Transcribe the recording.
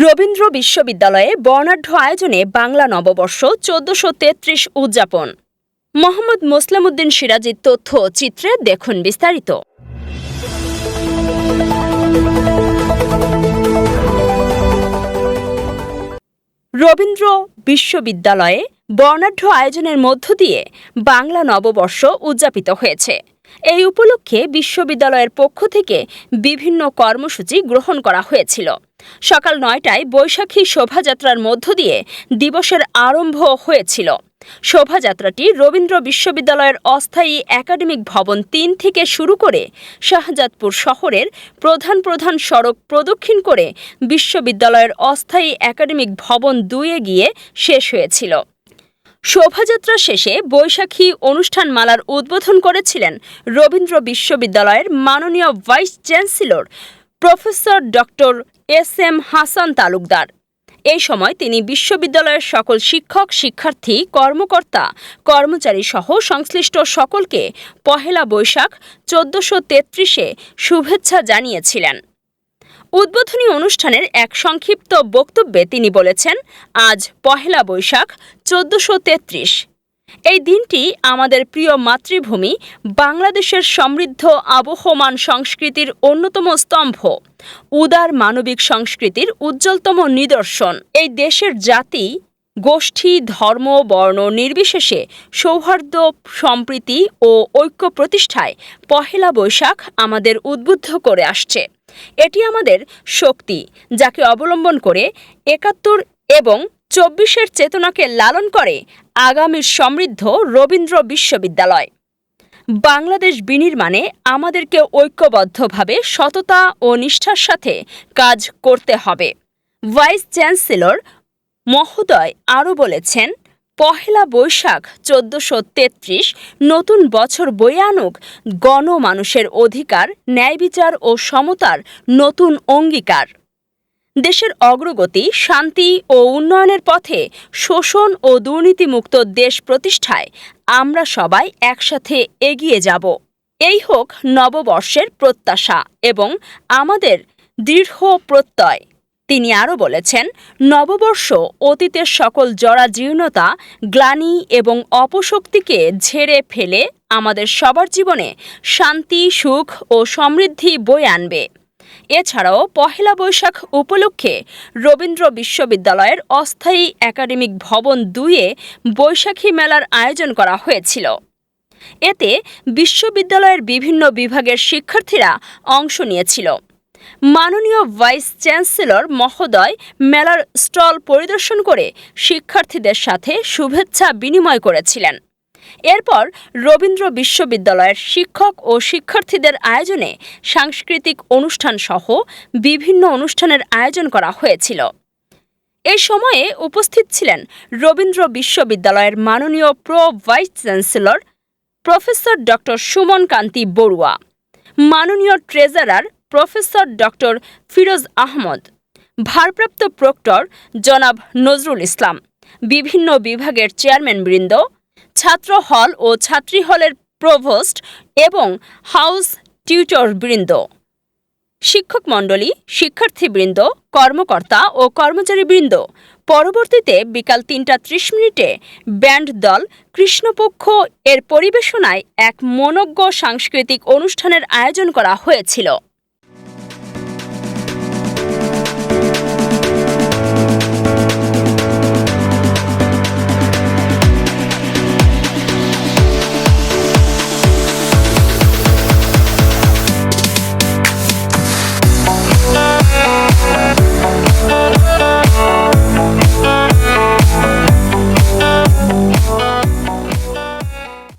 রবীন্দ্র বিশ্ববিদ্যালয়ে বর্ণাঢ্য আয়োজনে বাংলা নববর্ষ ১৪৩৩ উদযাপন। মোহাম্মদ মোসলেম উদ্দিন সিরাজীর তথ্য ও চিত্রে দেখুন বিস্তারিত। রবীন্দ্র বিশ্ববিদ্যালয়ে বর্ণাঢ্য আয়োজনের মধ্য দিয়ে বাংলা নববর্ষ উদযাপিত হয়েছে। এই উপলক্ষে বিশ্ববিদ্যালয়ের পক্ষ থেকে বিভিন্ন কর্মসূচি গ্রহণ করা হয়েছিল। সকাল ৯টায় বৈশাখী শোভাযাত্রার মধ্য দিয়ে দিবসের আরম্ভ হয়েছিল। শোভাযাত্রাটি রবীন্দ্র বিশ্ববিদ্যালয়ের অস্থায়ী একাডেমিক ভবন ৩ থেকে শুরু করে শাহজাদপুর শহরের প্রধান সড়ক প্রদক্ষিণ করে বিশ্ববিদ্যালয়ের অস্থায়ী একাডেমিক ভবন ২-এ গিয়ে শেষ হয়েছিল। শোভাযাত্রা শেষে বৈশাখী অনুষ্ঠানমালার উদ্বোধন করেছিলেন রবীন্দ্র বিশ্ববিদ্যালয়ের মাননীয় vice chancellor professor doctor SM. Hasan Talukdar. এই সময় তিনি বিশ্ববিদ্যালয়ের সকল শিক্ষক, শিক্ষার্থী, কর্মকর্তা, কর্মচারী সহ সংশ্লিষ্ট সকলকে পহেলা বৈশাখ ১৪৩৩-এ শুভেচ্ছা জানিয়েছিলেন। উদ্বোধনী অনুষ্ঠানের এক সংক্ষিপ্ত বক্তব্যে তিনি বলেছেন, আজ পহেলা বৈশাখ ১৪৩৩। এই দিনটি আমাদের প্রিয় মাতৃভূমি বাংলাদেশের সমৃদ্ধ আবহমান সংস্কৃতির অন্যতম স্তম্ভ, উদার মানবিক সংস্কৃতির উজ্জ্বলতম নিদর্শন। এই দেশের জাতি, গোষ্ঠী, ধর্ম, বর্ণ নির্বিশেষে সৌহার্দ্য, সম্প্রীতি ও ঐক্য প্রতিষ্ঠায় পহেলা বৈশাখ আমাদের উদ্বুদ্ধ করে আসছে। এটি আমাদের শক্তি, যাকে অবলম্বন করে ৭১ এবং ২৪-এর চেতনাকে লালন করে আগামীর সমৃদ্ধ রবীন্দ্র বিশ্ববিদ্যালয়। বাংলাদেশ বিনির্মাণে আমাদেরকে ঐক্যবদ্ধভাবে সততা ও নিষ্ঠার সাথে কাজ করতে হবে। ভাইস চ্যান্সেলর মহোদয় আরও বলেছেন, পহেলা বৈশাখ ১৪৩৩ নতুন বছর বয়ে আনুক গণমানুষের অধিকার, ন্যায় বিচার ও সমতার নতুন অঙ্গীকার। দেশের অগ্রগতি, শান্তি ও উন্নয়নের পথে শোষণ ও দুর্নীতিমুক্ত দেশ প্রতিষ্ঠায় আমরা সবাই একসাথে এগিয়ে যাব। এই হোক নববর্ষের প্রত্যাশা এবং আমাদের দৃঢ় প্রত্যয়। তিনি আরও বলেছেন, নববর্ষ অতীতের সকল জরাজীর্ণতা, গ্লানি এবং অপশক্তিকে ঝেড়ে ফেলে আমাদের সবার জীবনে শান্তি, সুখ ও সমৃদ্ধি বয়ে আনবে। এছাড়াও পহেলা বৈশাখ উপলক্ষে রবীন্দ্র বিশ্ববিদ্যালয়ের অস্থায়ী একাডেমিক ভবন ২-এ বৈশাখী মেলার আয়োজন করা হয়েছিল। এতে বিশ্ববিদ্যালয়ের বিভিন্ন বিভাগের শিক্ষার্থীরা অংশ নিয়েছিল। মাননীয় ভাইস চ্যান্সেলর মহোদয় মেলার স্টল পরিদর্শন করে শিক্ষার্থীদের সাথে শুভেচ্ছা বিনিময় করেছিলেন। এরপর রবীন্দ্র বিশ্ববিদ্যালয়ের শিক্ষক ও শিক্ষার্থীদের আয়োজনে সাংস্কৃতিক অনুষ্ঠান সহ বিভিন্ন অনুষ্ঠানের আয়োজন করা হয়েছিল। এই সময়ে উপস্থিত ছিলেন রবীন্দ্র বিশ্ববিদ্যালয়ের মাননীয় vice chancellor professor doctor Suman Kanti Barua, মাননীয় treasurer professor doctor Firoz Ahmed, ভারপ্রাপ্ত প্রক্টর জনাব নজরুল ইসলাম, বিভিন্ন বিভাগের চেয়ারম্যানবৃন্দ, ছাত্র হল ও ছাত্রী হলের প্রভোস্ট এবং হাউস টিউটরবৃন্দ, শিক্ষক মণ্ডলী, শিক্ষার্থীবৃন্দ, কর্মকর্তা ও কর্মচারীবৃন্দ। পরবর্তীতে বিকাল ৩টা ৩০ ব্যান্ড দল কৃষ্ণপক্ষ এর পরিবেশনায় এক মনোজ্ঞ সাংস্কৃতিক অনুষ্ঠানের আয়োজন করা হয়েছিল।